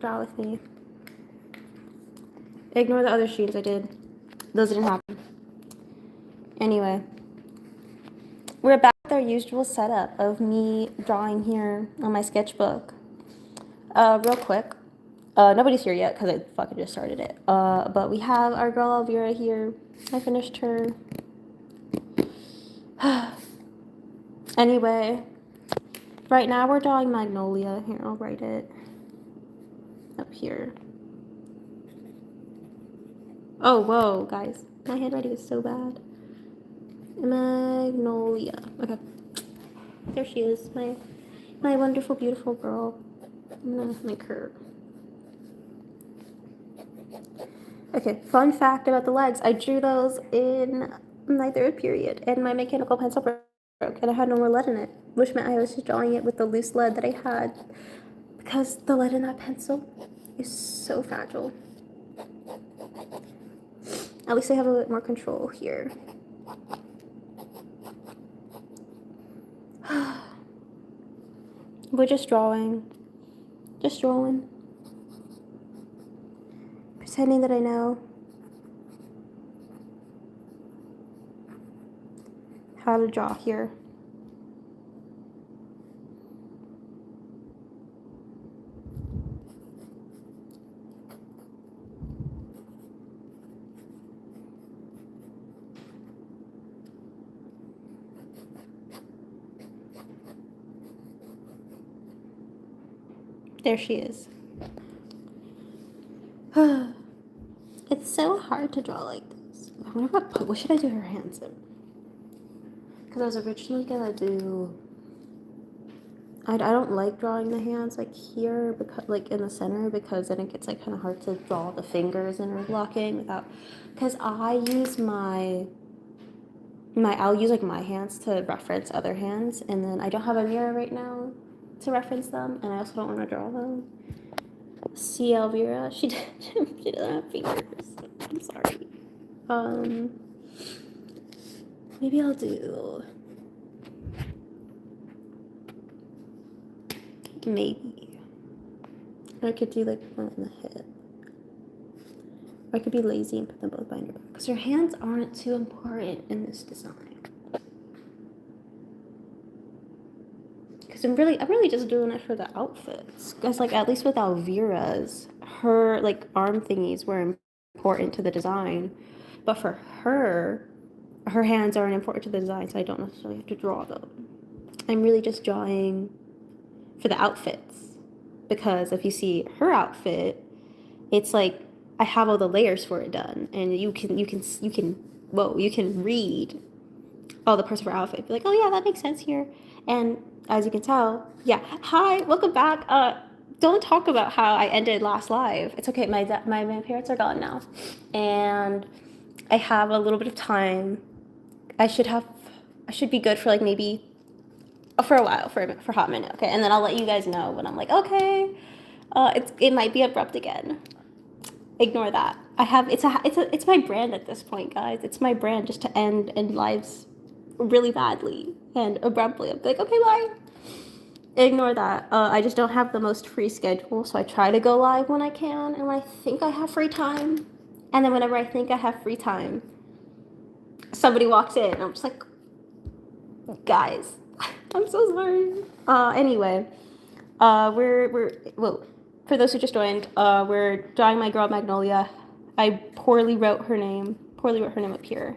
draw with me. Ignore the other streams I did. Those didn't happen. Anyway, we're back with our usual setup of me drawing here on my sketchbook. Real quick. Nobody's here yet because I fucking just started it. But we have our girl Elvira here. I finished her. Anyway, right now we're drawing Magnolia. Here, I'll write it up here. Oh, whoa, guys. My handwriting is so bad. Magnolia. Okay. There she is. My wonderful, beautiful girl. I'm gonna make her. Okay, fun fact about the legs. I drew those in my 3rd period, and my mechanical pencil broke, and I had no more lead in it, which meant I was just drawing it with the loose lead that I had, because the lead in that pencil is so fragile. At least I have a bit more control here. We're just drawing. Just drawing. Pretending that I know how to draw here. There she is. It's so hard to draw like this. What should I do her hands in? Because I was originally gonna do. I don't like drawing the hands like here, because like in the center, because then it gets like kind of hard to draw the fingers interlocking without. Because I use I'll use like my hands to reference other hands, and then I don't have a mirror right now to reference them, and I also don't want to draw them. See, Elvira, she doesn't have fingers. I'm sorry. Maybe I'll do. Maybe. I could do like one in the hip. Or I could be lazy and put them both behind her back. Because her hands aren't too important in this design. Because I'm really just doing it for the outfits. Because like at least with Elvira's, her like arm thingies were important to the design. But for her hands aren't important to the design, so I don't necessarily have to draw them. I'm really just drawing for the outfits. Because if you see her outfit, it's like I have all the layers for it done, and you can read all the parts of her outfit. Be like, oh yeah, that makes sense here. And as you can tell, yeah. Hi, welcome back. Don't talk about how I ended last live. It's okay. My parents are gone now, and I have a little bit of time. I should be good for like maybe for a while, for a hot minute, okay? And then I'll let you guys know when I'm like, okay, it might be abrupt again. Ignore that. It's my brand at this point, guys. It's my brand just to end lives really badly and abruptly. I'm like, okay, bye. Ignore that. I just don't have the most free schedule, so I try to go live when I can and when I think I have free time. And then whenever I think I have free time, somebody walks in and I'm just like, guys, I'm so sorry. Anyway, for those who just joined, we're drawing my girl Magnolia. I poorly wrote her name up here.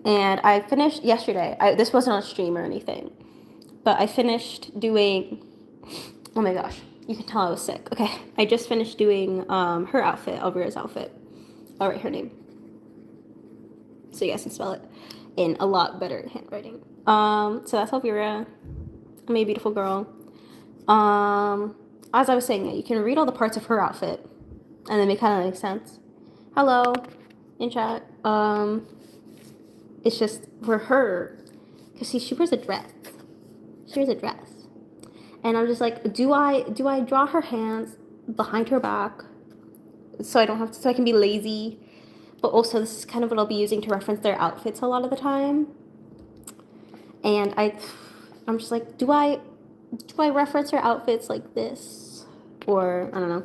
And I finished yesterday. This wasn't on stream or anything, but I finished doing, oh my gosh, you can tell I was sick. Okay, I just finished doing her outfit, Elvira's outfit. I'll write her name so you guys can spell it in a lot better handwriting. So that's Elvira, my beautiful girl. As I was saying, you can read all the parts of her outfit, and then it kind of makes sense. Hello, in chat. It's just for her, because see, she wears a dress. And I'm just like, do I draw her hands behind her back, so I can be lazy, but also this is kind of what I'll be using to reference their outfits a lot of the time. And I'm just like, do I reference her outfits like this? or I don't know.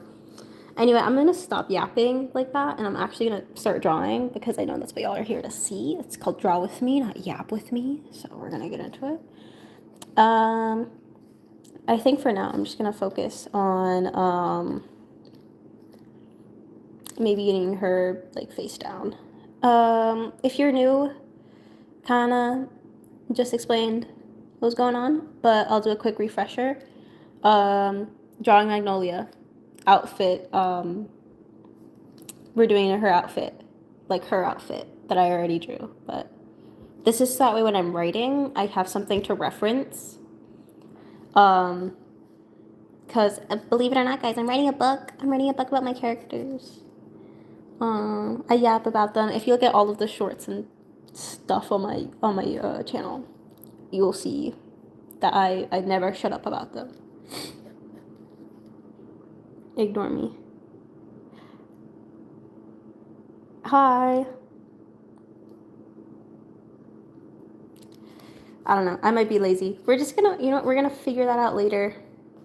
Anyway, I'm gonna stop yapping like that, and I'm actually gonna start drawing because I know that's what y'all are here to see. It's called Draw With Me, not Yap With Me. So we're gonna get into it. I think for now I'm just gonna focus on maybe getting her like face down. If you're new, kinda just explained what was going on, but I'll do a quick refresher. Drawing Magnolia outfit. We're doing her outfit, like her outfit that I already drew, but this is so that way when I'm writing, I have something to reference. Because believe it or not, guys, I'm writing a book. I'm writing a book about my characters. I yap about them. If you look at all of the shorts and stuff on my channel, you will see that I never shut up about them. Ignore me. Hi. I don't know. I might be lazy. We're just gonna, we're gonna figure that out later.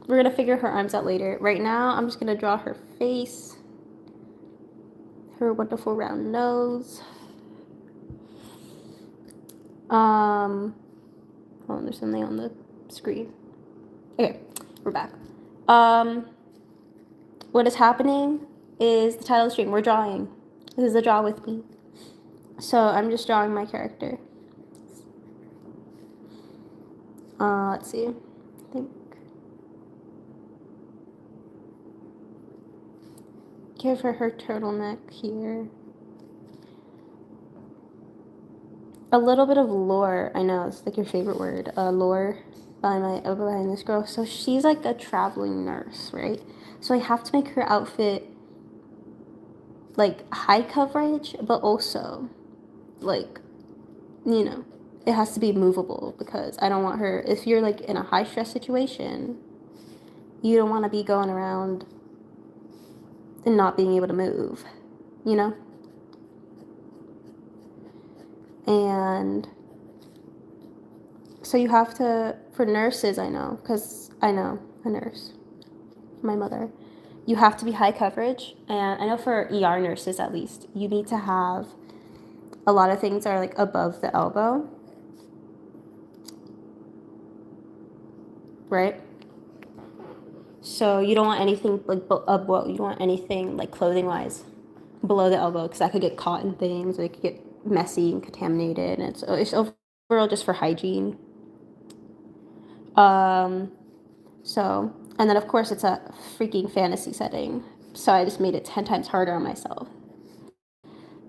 We're gonna figure her arms out later. Right now, I'm just gonna draw her face, her wonderful round nose. Hold on, there's something on the screen. Okay, we're back. What is happening is the title of the stream. We're drawing. This is a draw with me. So I'm just drawing my character. Let's see. I think. Give her turtleneck here. A little bit of lore. I know, it's like your favorite word. Lore behind this girl. So she's like a traveling nurse, right? So I have to make her outfit like high coverage, but also like, it has to be movable because I don't want her, if you're like in a high stress situation, you don't want to be going around and not being able to move, And so you have to, for nurses, I know, because I know a nurse, my mother, you have to be high coverage. And I know for ER nurses, at least, you need to have a lot of things that are like above the elbow, right? So you don't want anything like you don't want anything like clothing wise below the elbow because that could get caught in things. It could get messy and contaminated, and it's overall just for hygiene. So, and then of course it's a freaking fantasy setting, so I just made it 10 times harder on myself.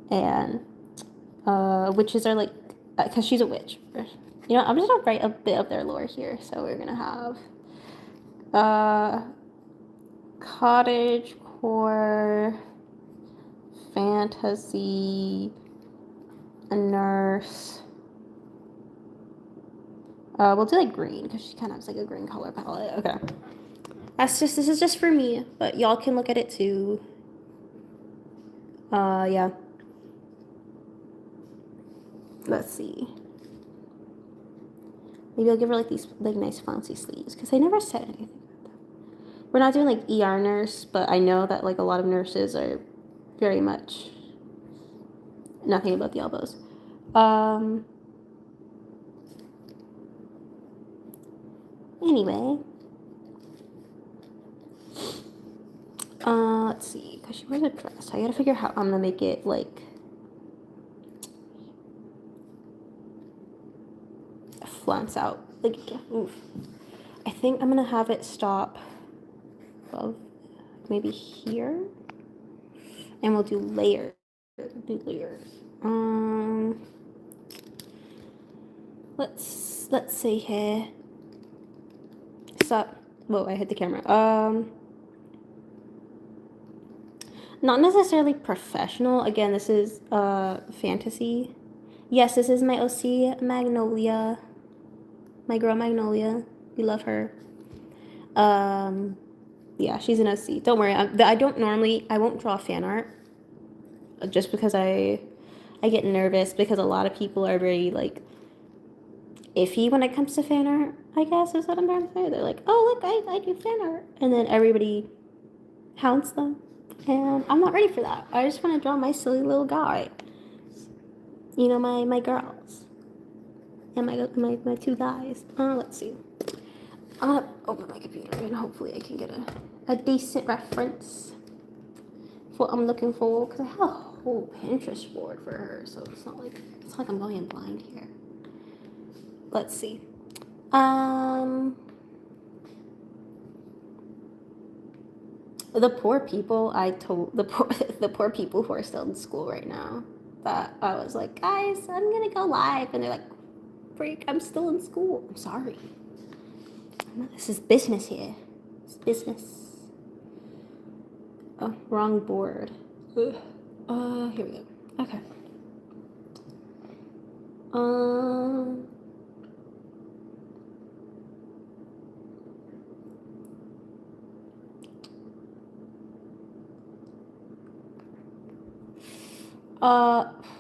And witches are like, because she's a witch. I'm just gonna write a bit of their lore here. So we're gonna have cottage core fantasy, a nurse. We'll do like green because she kind of has like a green color palette. Okay. This is just for me, but y'all can look at it too. Yeah. Let's see. Maybe I'll give her like these like nice fancy sleeves because I never said anything about that. We're not doing like ER nurse, but I know that like a lot of nurses are very much nothing about the elbows. Anyway. Let's see, because she wears a dress. I gotta figure out how I'm gonna make it like flounce out. Like, oof. I think I'm gonna have it stop above, maybe here, and we'll do layers. Let's see here. Stop. Whoa, I hit the camera. Not necessarily professional. Again, this is fantasy. Yes, this is my OC, Magnolia. My girl Magnolia. We love her. Yeah, she's an OC. Don't worry. I won't draw fan art. Just because I get nervous because a lot of people are very like iffy when it comes to fan art, I guess is what I'm trying to say. They're like, oh look, I do fan art. And then everybody hounds them. And I'm not ready for that. I just want to draw my silly little guy. You know, my girls. And my two guys. Let's see. Open my computer and hopefully I can get a decent reference for what I'm looking for. Because I have a whole Pinterest board for her. So it's not like I'm going in blind here. Let's see. The poor people the poor people who are still in school right now, that I was like, guys, I'm gonna go live, and they're like, freak, I'm still in school. I'm sorry. This is business here. It's business. Oh, wrong board. Ugh. Here we go. Okay.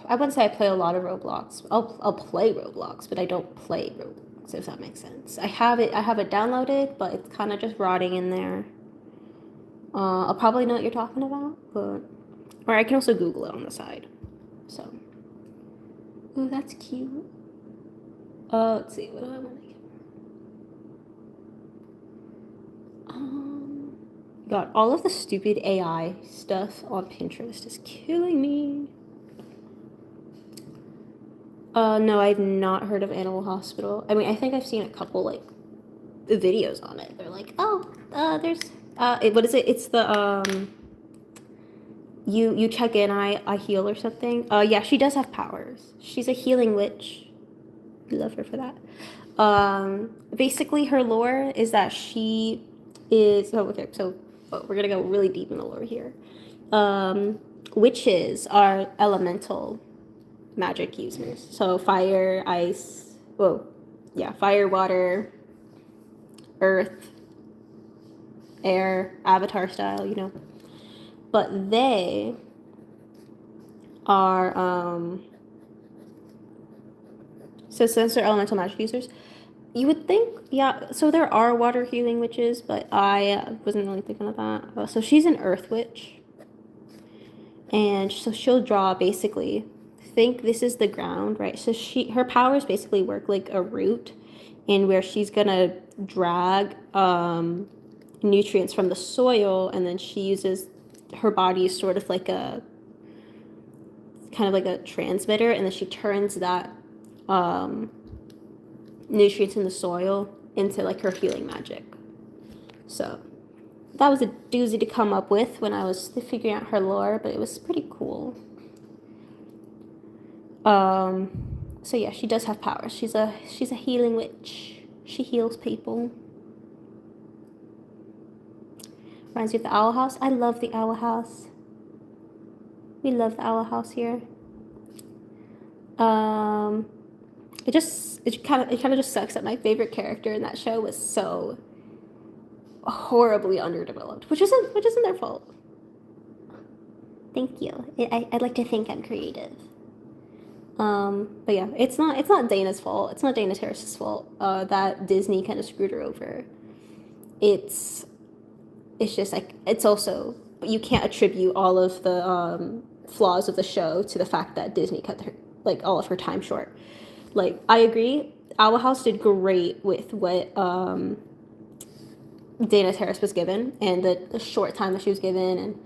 I wouldn't say I play a lot of Roblox. I'll play Roblox, but I don't play Roblox, if that makes sense. I have it downloaded, but it's kind of just rotting in there. I'll probably know what you're talking about, but or I can also Google it on the side. So, ooh, that's cute. Let's see, what do I want to get? God, all of the stupid AI stuff on Pinterest is killing me. No, I've not heard of Animal Hospital. I mean, I think I've seen a couple, like, videos on it. They're like, oh, there's, what is it? It's the, you check in, I heal or something. Yeah, she does have powers. She's a healing witch. We love her for that. Basically, her lore is that she is, oh, okay, so we're gonna go really deep in the lore here. Witches are elemental magic users. So fire, ice, fire, water, earth, air, avatar style, you know. But they are, so since they're elemental magic users, you would think, yeah, so there are water healing witches, but I wasn't really thinking of that. So she's an earth witch. And so she'll draw basically, think this is the ground, right? So her powers basically work like a root, in where she's gonna drag nutrients from the soil, and then she uses her body as sort of like a kind of like a transmitter, and then she turns that nutrients in the soil into like her healing magic. So that was a doozy to come up with when I was figuring out her lore, but it was pretty cool. So yeah, she does have powers. She's a healing witch. She heals people. Reminds me of the Owl House. I love the Owl House. We love the Owl House here. It kind of just sucks that my favorite character in that show was so horribly underdeveloped, which isn't their fault. Thank you. I'd like to think I'm creative. But yeah, it's not Dana's fault. It's not Dana Terrace's fault. That Disney kind of screwed her over. It's just like, it's also, you can't attribute all of the flaws of the show to the fact that Disney cut her, like, all of her time short. Like, I agree, Owl House did great with what Dana Terrace was given, and the short time that she was given, and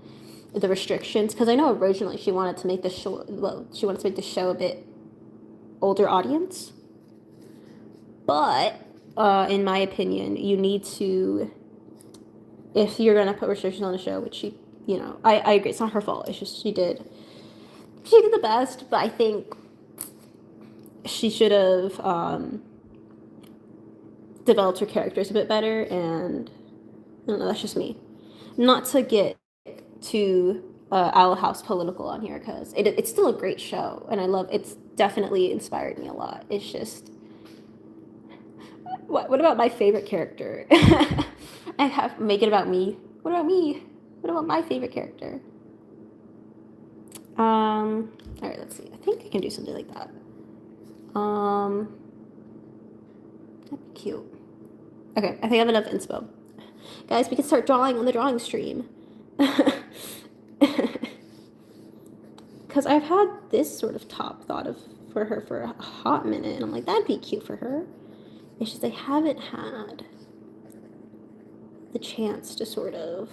the restrictions, because I know originally she wanted to make the show a bit older audience, but in my opinion, you need to, if you're gonna put restrictions on the show, which she, you know, I agree, it's not her fault, it's just she did the best, but I think she should have developed her characters a bit better, and I don't know, that's just me. Not to get to Owl House political on here, because it's still a great show, and it's definitely inspired me a lot. It's just, what about my favorite character? Make it about me. What about me? What about my favorite character? All right, let's see. I think I can do something like that. That'd be cute. Okay, I think I have enough inspo. Guys, we can start drawing on the drawing stream. Because I've had this sort of top thought of for her for a hot minute, and I'm like, that'd be cute for her. It's just I haven't had the chance to sort of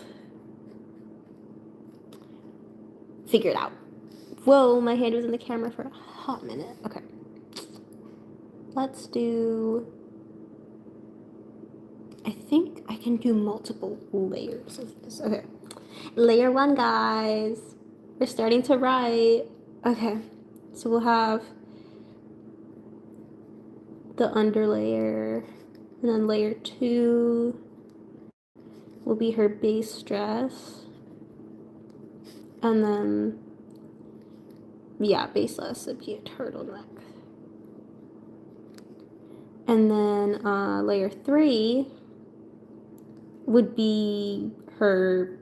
figure it out. Whoa, my hand was in the camera for a hot minute. Okay. Let's do... I think I can do multiple layers of this. Okay. Layer 1, guys. We're starting to write. Okay. So we'll have the underlayer, and then layer 2 will be her base dress, and then baseless would be a turtleneck, and then layer 3 would be her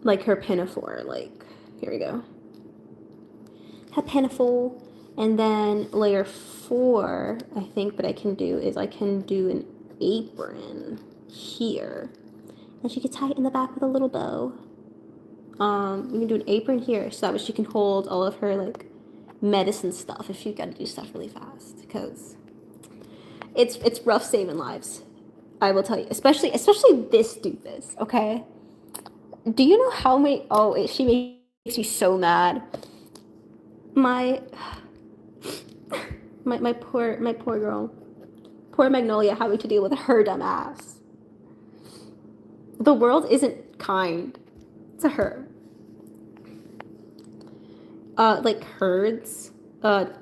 like her pinafore, like here we go, her pinafore. And then layer 4, I think what I can do is I can do an apron here, and she can tie it in the back with a little bow. We can do an apron here so that way she can hold all of her like medicine stuff if you gotta do stuff really fast, because it's rough saving lives, I will tell you, especially this doofus. Okay, do you know how many? Oh, she makes me so mad. My poor girl, poor Magnolia, having to deal with her dumb ass. The world isn't kind to her. Like herds, herds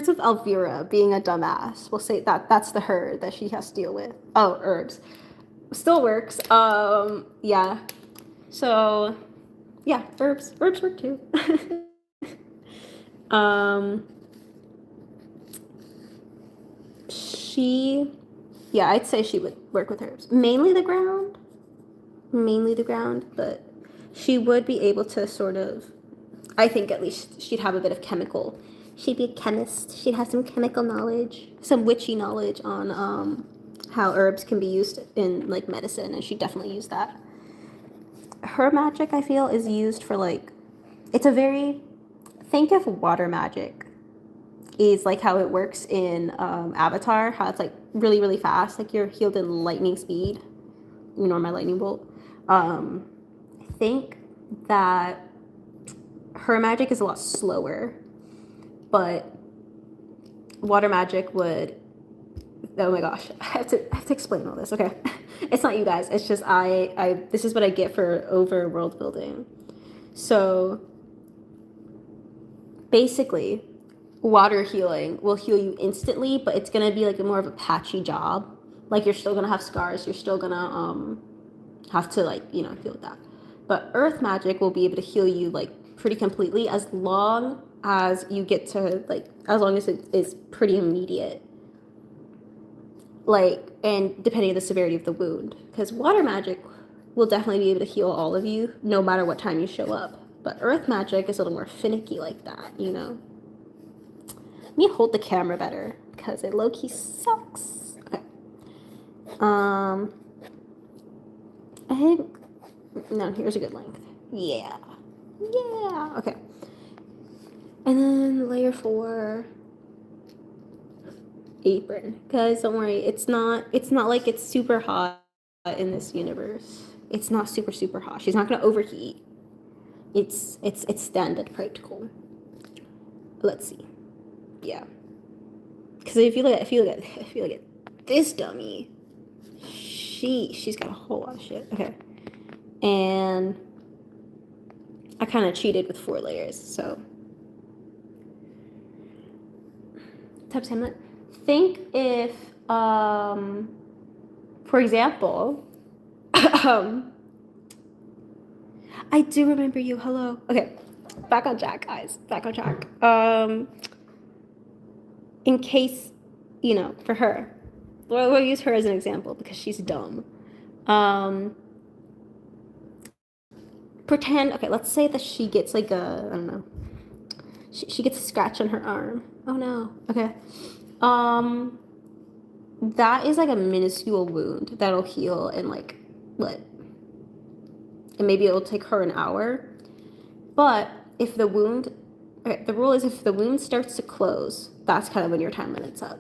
of Elvira being a dumbass. We'll say that's the herd that she has to deal with. Oh, herbs, still works. Yeah. So, yeah, herbs work too. I'd say she would work with herbs. Mainly the ground, but she would be able to sort of, I think at least she'd have a bit of chemical. She'd be a chemist. She'd have some chemical knowledge, some witchy knowledge on how herbs can be used in like medicine, and she'd definitely use that. Her magic, I feel, is used for like, it's a very, think of water magic is like how it works in Avatar, how it's like really, really fast, like you're healed in lightning speed, my lightning bolt. I think that her magic is a lot slower, but water magic would, oh my gosh, I have to explain all this. Okay. It's not you guys, it's just I this is what I get for over world building. So basically, water healing will heal you instantly, but it's gonna be like more of a patchy job. Like you're still gonna have scars, you're still gonna have to like, deal with that. But earth magic will be able to heal you like pretty completely as long as you get to like, as long as it is pretty immediate. Like, and depending on the severity of the wound, because water magic will definitely be able to heal all of you no matter what time you show up. But earth magic is a little more finicky like that, Let me hold the camera better because it low-key sucks. Okay. I think, no, here's a good length. Yeah. Okay. And then layer 4, apron. Guys, don't worry. It's not like it's super hot in this universe. It's not super hot. She's not gonna overheat. It's standard practical. Let's see. Yeah. Because if you look at this dummy, she's got a whole lot of shit. Okay. And I kind of cheated with 4 layers, so type of Hamlet. Think if, for example, I do remember you. Hello. Okay, back on track, guys. Back on track. In case, for her, we'll use her as an example because she's dumb. Pretend, okay, let's say that she gets like a, I don't know, she gets a scratch on her arm. Oh no. Okay. that is like a minuscule wound that'll heal in like what? And maybe it'll take her an hour. But if the wound, okay, the rule is if the wound starts to close, that's kind of when your time limit's up.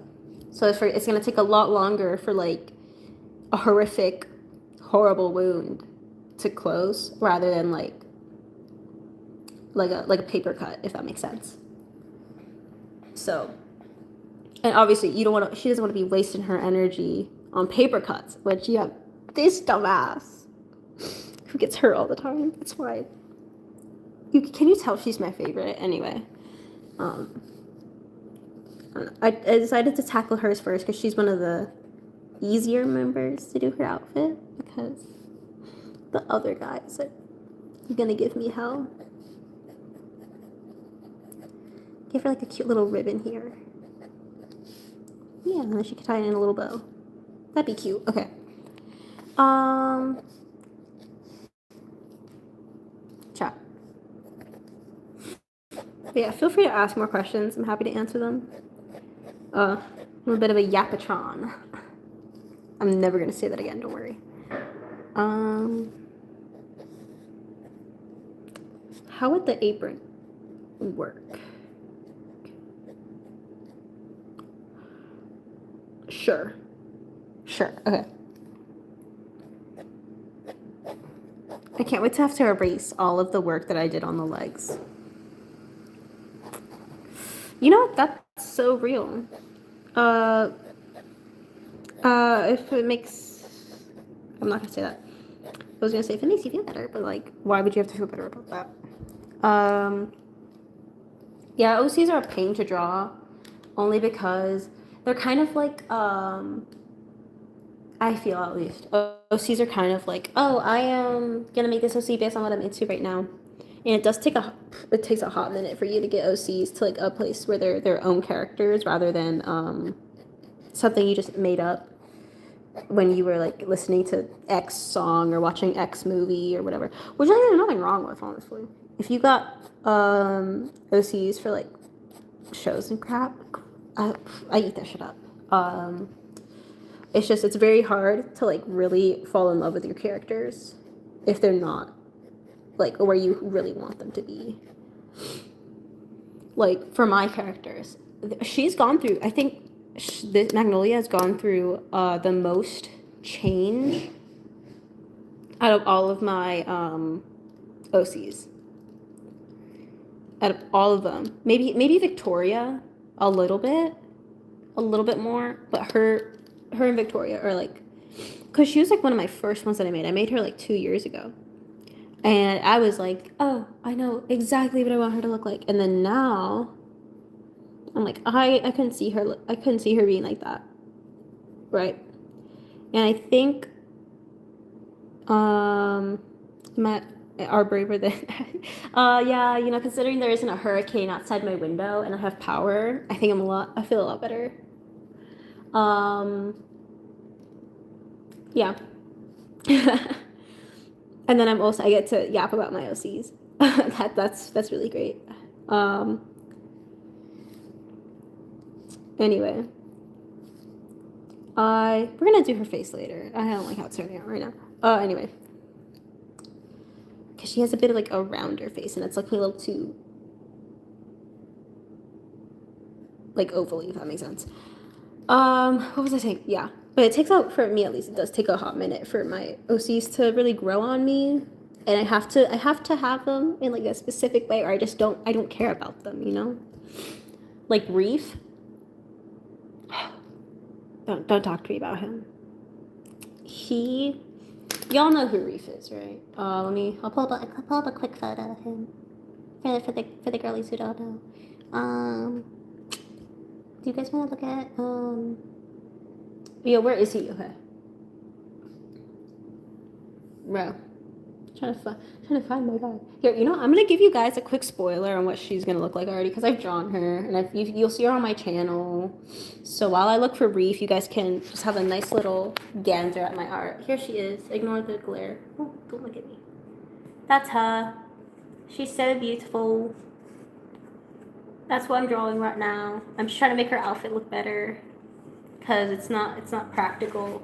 So it's going to take a lot longer for like a horrific, horrible wound to close rather than like a paper cut, if that makes sense. So, and obviously she doesn't want to be wasting her energy on paper cuts, which you have this dumbass who gets hurt all the time. That's why. Can you tell she's my favorite? Anyway, I decided to tackle hers first because she's one of the easier members to do her outfit because the other guys are gonna give me hell. Give her like a cute little ribbon here. Yeah, and then she could tie it in a little bow. That'd be cute. Okay. Chat. But yeah, feel free to ask more questions. I'm happy to answer them. I'm a bit of a yapatron. I'm never gonna say that again, don't worry. How would the apron work? Sure. Okay. I can't wait to have to erase all of the work that I did on the legs. You know, that's so real. If it makes... I'm not gonna say that. I was gonna say if it makes you feel better, but like, why would you have to feel better about that? Yeah, OCs are a pain to draw, only because they're kind of like, I feel at least, OCs are kind of like, oh, I am gonna make this OC based on what I'm into right now. And it takes a hot minute for you to get OCs to like a place where they're their own characters rather than something you just made up when you were like listening to X song or watching X movie or whatever, which there's nothing wrong with, honestly. If you got OCs for like shows and crap, I eat that shit up. It's very hard to like really fall in love with your characters if they're not like where you really want them to be. Like for my characters, she's gone through, I think this Magnolia has gone through the most change out of all of my OCs. Out of all of them, maybe Victoria a little bit more, but her and Victoria are like, because she was like one of my first ones that I made. I made her like 2 years ago, and I was like, oh, I know exactly what I want her to look like. And then now, I'm like, I couldn't see her. I couldn't see her being like that, right? And I think, are braver than, yeah, you know, considering there isn't a hurricane outside my window and I have power, I feel a lot better. Yeah. And then I get to yap about my OCs. That's really great. Anyway, we're gonna do her face later. I don't like how it's turning out right now. Anyway, because she has a bit of like a rounder face, and it's like a little too like ovally, if that makes sense. What was I saying? Yeah, but it takes out, for me at least, it does take a hot minute for my OCs to really grow on me, and I have to have them in like a specific way, or I don't care about them, you know. Like Reef. Don't talk to me about him. Y'all know who Reef is, right? I'll pull up a quick photo of him for the girlies who don't know. Do you guys want to look at yeah, where is he? Okay. Bro. Trying to find my guy. Here, you know, I'm gonna give you guys a quick spoiler on what she's gonna look like already, because I've drawn her, and you'll see her on my channel. So while I look for Reef, you guys can just have a nice little gander at my art. Here she is. Ignore the glare. Oh, don't look at me. That's her. She's so beautiful. That's what I'm drawing right now. I'm just trying to make her outfit look better. because it's not practical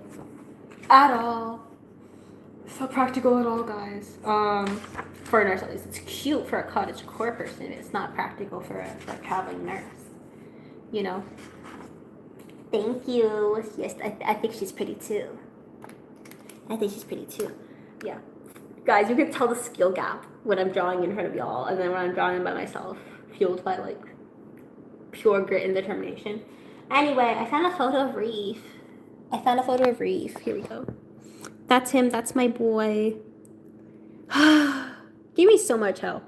at all. It's not practical at all, guys. For a nurse at least, it's cute for a cottage core person. It's not practical for a traveling nurse. You know. Thank you. Yes, I think she's pretty too. I think she's pretty too. Yeah. Guys, you can tell the skill gap when I'm drawing in front of y'all and then when I'm drawing by myself, fueled by like pure grit and determination. Anyway, I found a photo of Reef. Here we go. That's him. That's my boy. Give me so much hell.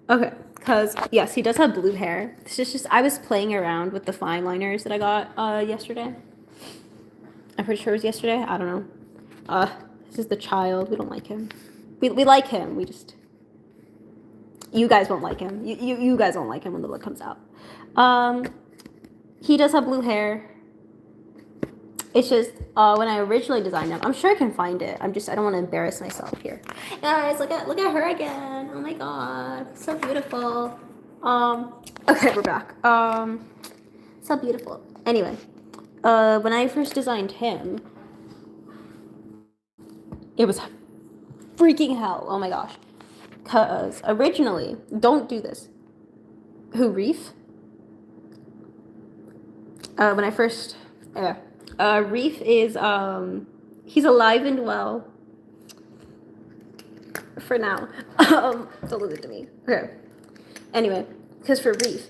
Okay, because yes, he does have blue hair. This is just I was playing around with the fine liners that I got yesterday. I'm pretty sure it was yesterday. I don't know. This is the child. We don't like him. We like him. We just you guys won't like him. You guys won't like him when the book comes out. He does have blue hair. It's just when I originally designed him, I'm sure I can find it. I don't want to embarrass myself here. Guys, look at her again. Oh my god, so beautiful. Okay, we're back. So beautiful. Anyway, when I first designed him, it was freaking hell. Oh my gosh. Cause originally, don't do this. Who, Reef? When I first, Reef is, he's alive and well. For now. Don't listen to me. Okay. Anyway, because for Reef,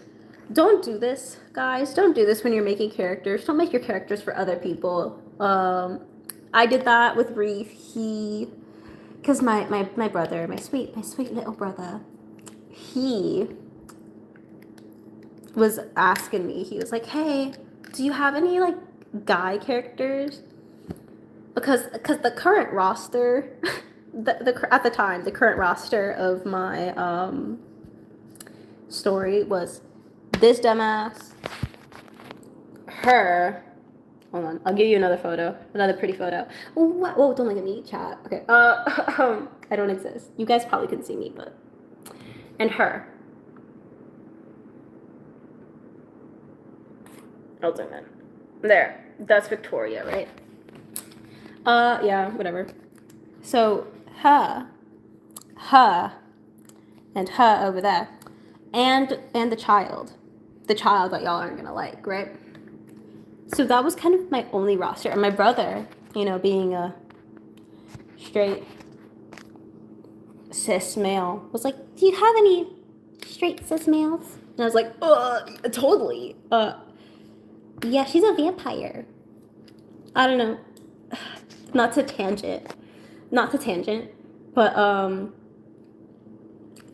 don't do this, guys. Don't do this when you're making characters. Don't make your characters for other people. I did that with Reef. Because my brother, my sweet little brother, he was asking me, he was like, hey, do you have any, like, guy characters? Because the current roster, at the time, the current roster of my story was this dumbass, her. Hold on, I'll give you another photo, another pretty photo. Whoa, don't look at me, chat. Okay, I don't exist. You guys probably couldn't see me, but and her. I'll zoom in. There, that's Victoria, right? Yeah, whatever. So her, and her over there, and the child that y'all aren't gonna like, right? So that was kind of my only roster. And my brother, you know, being a straight cis male, was like, do you have any straight cis males? And I was like, totally. Yeah, she's a vampire. I don't know. Not to tangent, but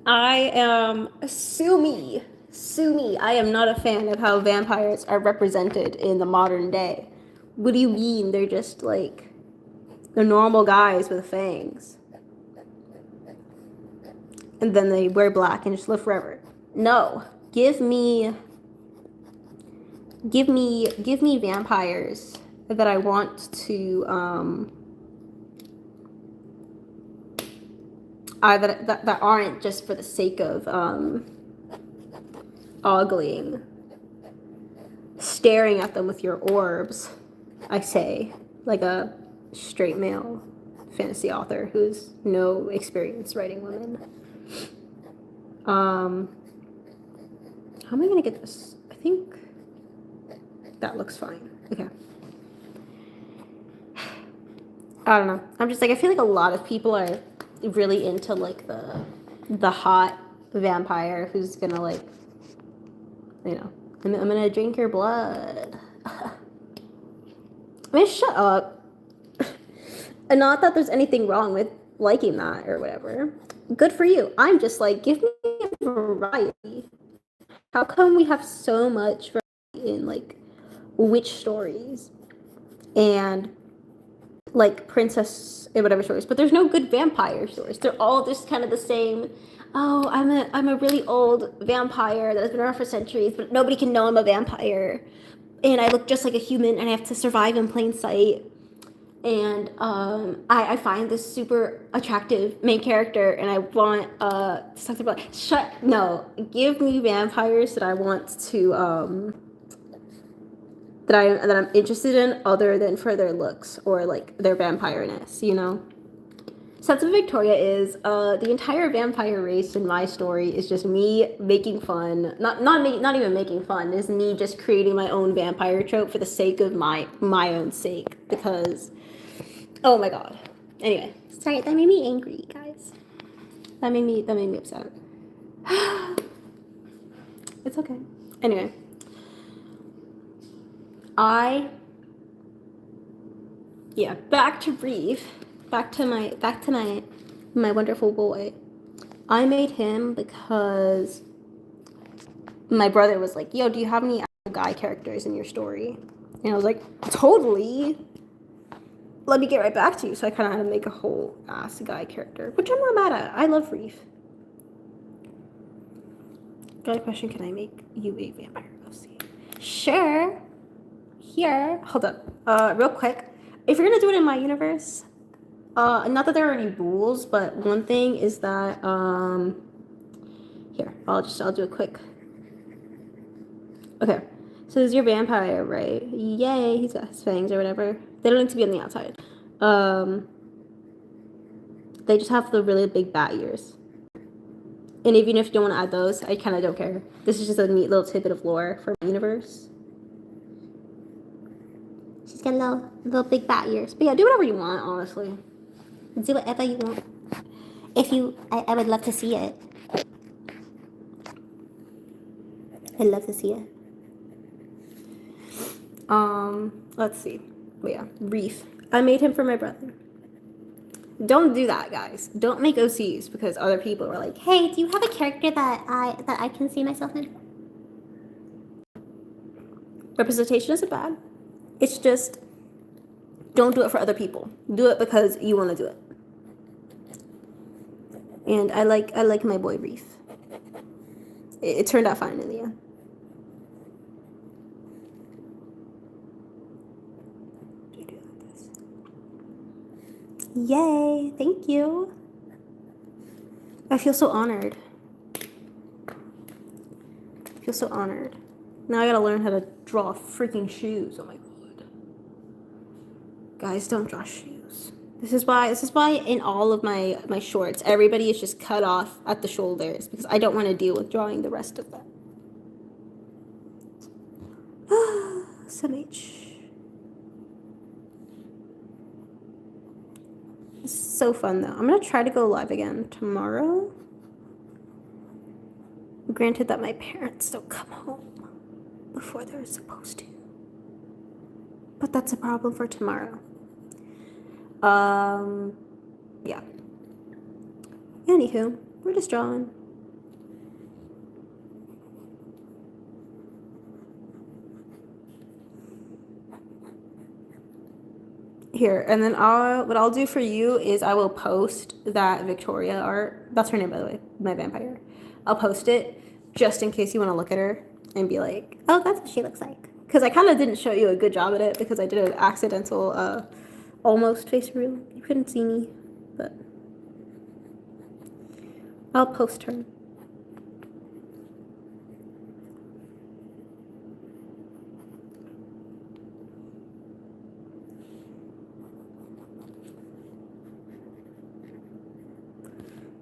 I am, sue me. I am not a fan of how vampires are represented in the modern day. What do you mean? They're just like the normal guys with fangs. And then they wear black and just live forever. No. Give me vampires that I want to that aren't just for the sake of ogling, staring at them with your orbs, I say, like a straight male fantasy author who's no experience writing women. How am I gonna get this? I think that looks fine. Okay. I don't know. I'm just like, I feel like a lot of people are really into like the hot vampire who's gonna like, you know, I'm gonna drink your blood. I mean, shut up. And not that there's anything wrong with liking that or whatever. Good for you. I'm just like, give me a variety. How come we have so much variety in like witch stories and like princess and whatever stories, but there's no good vampire stories. They're all just kind of the same. Oh, I'm a really old vampire that has been around for centuries, but nobody can know I'm a vampire, and I look just like a human, and I have to survive in plain sight. And I find this super attractive main character, and I want something about no. Give me vampires that I want to that I'm interested in other than for their looks or like their vampireness, you know? Sons of Victoria is the entire vampire race in my story is just me making fun, not even making fun, is me just creating my own vampire trope for the sake of my own sake, because oh my god. Anyway, sorry, that made me angry, guys. That made me upset. It's okay. Anyway, back to Reeve. Back to my wonderful boy. I made him because my brother was like, "Yo, do you have any guy characters in your story?" And I was like, "Totally. Let me get right back to you." So I kind of had to make a whole ass guy character, which I'm not mad at. I love Reeve. Got a question? Can I make you a vampire OC? Sure. Here. Hold up. Real quick. If you're gonna do it in my universe, not that there are any rules, but one thing is that here, I'll do a quick. Okay. So this is your vampire, right? Yay, he's got his fangs or whatever. They don't need to be on the outside. They just have the really big bat ears. And even if you don't want to add those, I kind of don't care. This is just a neat little tidbit of lore for my universe. She's got little big bat ears. But yeah, do whatever you want, honestly. Do whatever you want. I would love to see it. I'd love to see it. Let's see. But yeah, Reef. I made him for my brother. Don't do that, guys. Don't make OCs because other people are like, "Hey, do you have a character that I can see myself in?" Representation isn't bad. It's just don't do it for other people. Do it because you want to do it. And I like my boy Reef. It turned out fine in the end. Yay, thank you. I feel so honored. I feel so honored. Now I gotta learn how to draw freaking shoes. Oh my god. Guys, don't draw shoes. This is why in all of my shorts, everybody is just cut off at the shoulders because I don't want to deal with drawing the rest of them. SMH. It's so fun though. I'm gonna try to go live again tomorrow. Granted that my parents don't come home before they're supposed to. But that's a problem for tomorrow. Yeah. Anywho, we're just drawing. Here, and then what I'll do for you is I will post that Victoria art. That's her name, by the way, my vampire. I'll post it just in case you want to look at her and be like, "Oh, that's what she looks like." Because I kind of didn't show you a good job at it because I did an accidental almost face reveal. You couldn't see me, but I'll post her.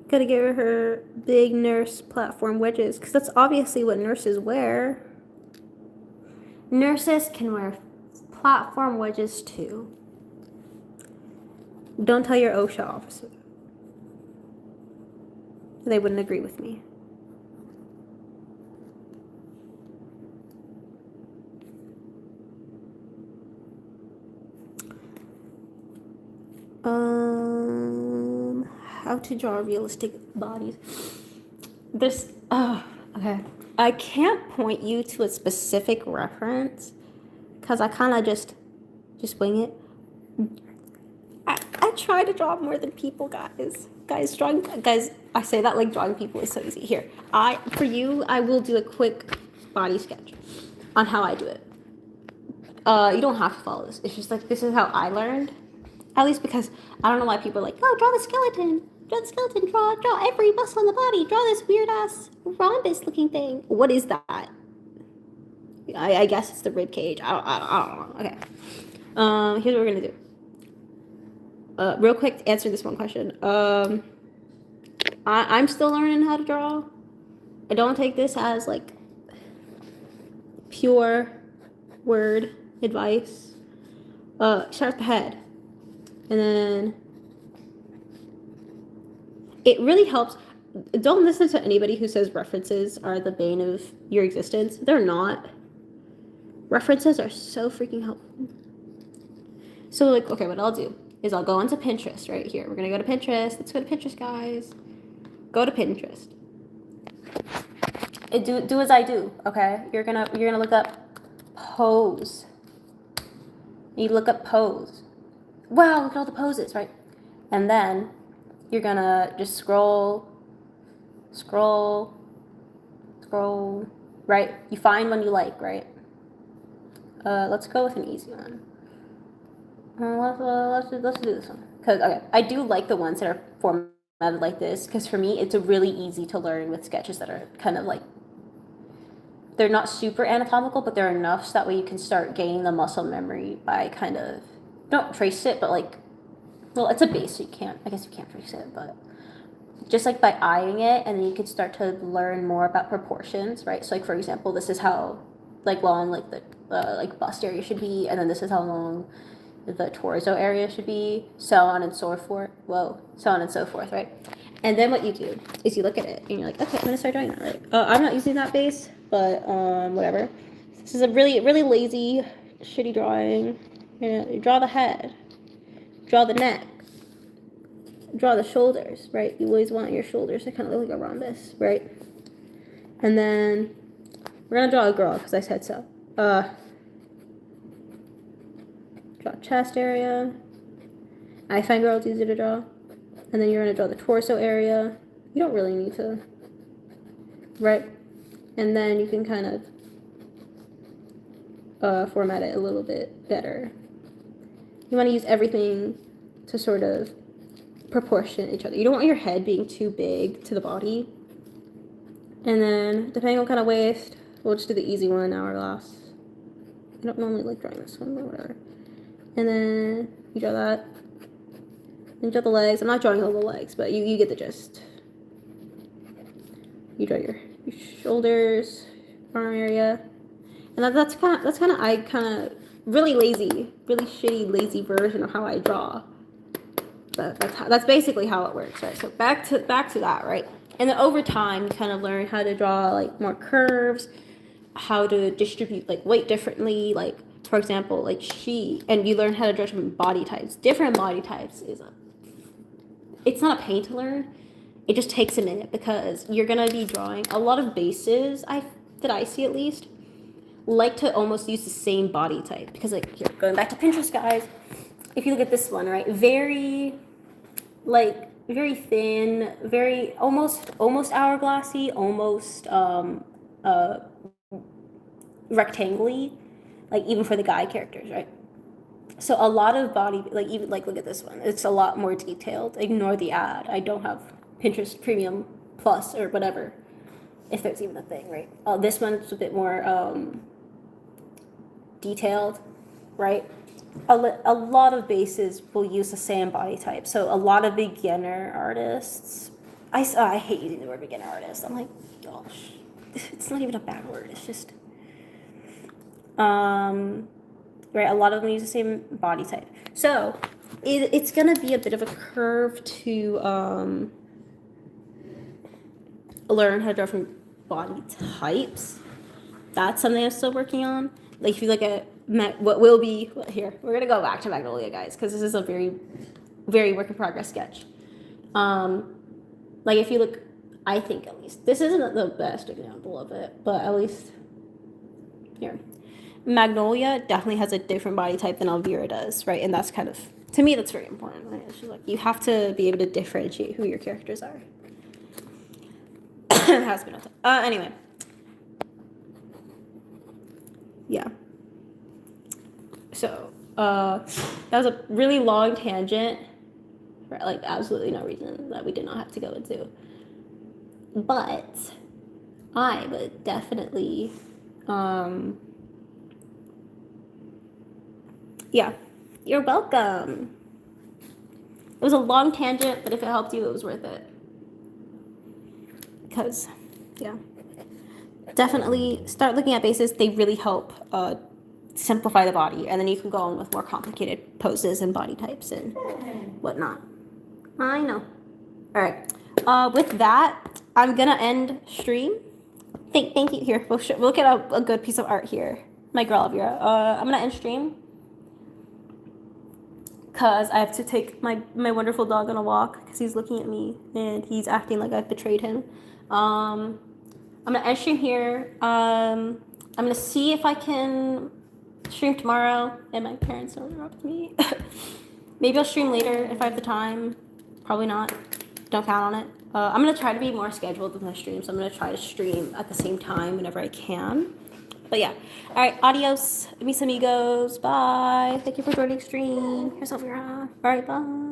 Gotta give her big nurse platform wedges because that's obviously what nurses wear. Nurses can wear platform wedges too. Don't tell your OSHA officer. They wouldn't agree with me. How to draw realistic bodies. Okay. I can't point you to a specific reference because I kind of just wing it. I try to draw more than people, guys. Guys, I say that like drawing people is so easy. Here, for you, I will do a quick body sketch on how I do it. You don't have to follow this. It's just like this is how I learned. At least because I don't know why people are like, "Oh, draw the skeleton. Draw the skeleton. Draw every muscle on the body. Draw this weird ass rhombus looking thing." What is that? I guess it's the rib cage. I don't know. Okay. Here's what we're gonna do. Real quick, to answer this one question. I'm still learning how to draw. I don't take this as like pure word advice. Start with the head, and then it really helps. Don't listen to anybody who says references are the bane of your existence. They're not. References are so freaking helpful. So, like, okay, what I'll do is I'll go onto Pinterest right here. We're gonna go to Pinterest. Let's go to Pinterest, guys. Go to Pinterest. Do as I do, okay? You're gonna look up pose. You look up pose. Wow, look at all the poses, right? And then you're gonna just scroll, right? You find one you like, right? Let's go with an easy one. Let's do this one. Cause okay, I do like the ones that are formatted like this. Cause for me, it's really easy to learn with sketches that are kind of like, they're not super anatomical, but they're enough so that way you can start gaining the muscle memory by kind of, don't trace it, but like, well, it's a base, so I guess you can't trace it, but just like by eyeing it, and then you can start to learn more about proportions, right? So like, for example, this is how like long like the like bust area should be, and then this is how long the torso area should be, so on and so forth. So on and so forth, right? And then what you do is you look at it and you're like, okay, I'm gonna start drawing that, right? I'm not using that base, but whatever. This is a really, really lazy, shitty drawing. You draw the head, draw the neck, draw the shoulders, right? You always want your shoulders to kind of look like a rhombus, right? And then we're gonna draw a girl because I said so. Draw chest area. I find girls easy to draw. And then you're gonna draw the torso area. You don't really need to, right? And then you can kind of format it a little bit better. You want to use everything to sort of proportion each other. You don't want your head being too big to the body. And then, depending on what kind of waist, we'll just do the easy one, hourglass. I don't normally like drawing this one, but whatever. And then you draw that. And you draw the legs. I'm not drawing all the legs, but you get the gist. You draw your shoulders, arm area, and that's kind of I kind of really shitty lazy version of how I draw. But that's basically how it works, right? So back to that, right? And then over time, you kind of learn how to draw like more curves, how to distribute like weight differently, like for example, like and you learn how to draw different body types. Different body types it's not a pain to learn. It just takes a minute because you're gonna be drawing a lot of bases. That I see at least like to almost use the same body type because like here, going back to Pinterest, guys. If you look at this one, right, very thin, very almost hourglassy, almost rectangly, like even for the guy characters, right? So a lot of body, like even like look at this one, it's a lot more detailed. Ignore the ad. I don't have Pinterest Premium Plus or whatever, if there's even a thing, right? This one's a bit more detailed, right? A lot of bases will use the same body type. So a lot of beginner artists, I hate using the word beginner artist. I'm like, gosh, it's not even a bad word. It's just, right, a lot of them use the same body type. So it's going to be a bit of a curve to learn how to draw from body types. That's something I'm still working on. Like if you look at what will be here, we're going to go back to Magnolia, guys, because this is a very, very work in progress sketch. Like if you look, I think at least, this isn't the best example of it, but at least here. Magnolia definitely has a different body type than Elvira does, right? And that's kind of, to me, that's very important. Right? It's just like you have to be able to differentiate who your characters are. Has been anyway. Yeah. So, that was a really long tangent for like absolutely no reason that we did not have to go into. But I would definitely Yeah, you're welcome. It was a long tangent, but if it helped you, it was worth it. Because, yeah, definitely start looking at bases. They really help simplify the body, and then you can go on with more complicated poses and body types and whatnot. I know. All right. With that, I'm gonna end stream. Thank you. Here, we'll look at a good piece of art here. My girl Elvira. I'm gonna end stream because I have to take my wonderful dog on a walk because he's looking at me and he's acting like I've betrayed him. I'm gonna end stream here. I'm gonna see if I can stream tomorrow, and my parents don't interrupt me. Maybe I'll stream later if I have the time. Probably not. Don't count on it. I'm gonna try to be more scheduled with my streams. So I'm gonna try to stream at the same time whenever I can. But yeah. All right. Adios, mis amigos. Bye. Thank you for joining stream. Here's Elvira. All right. Bye.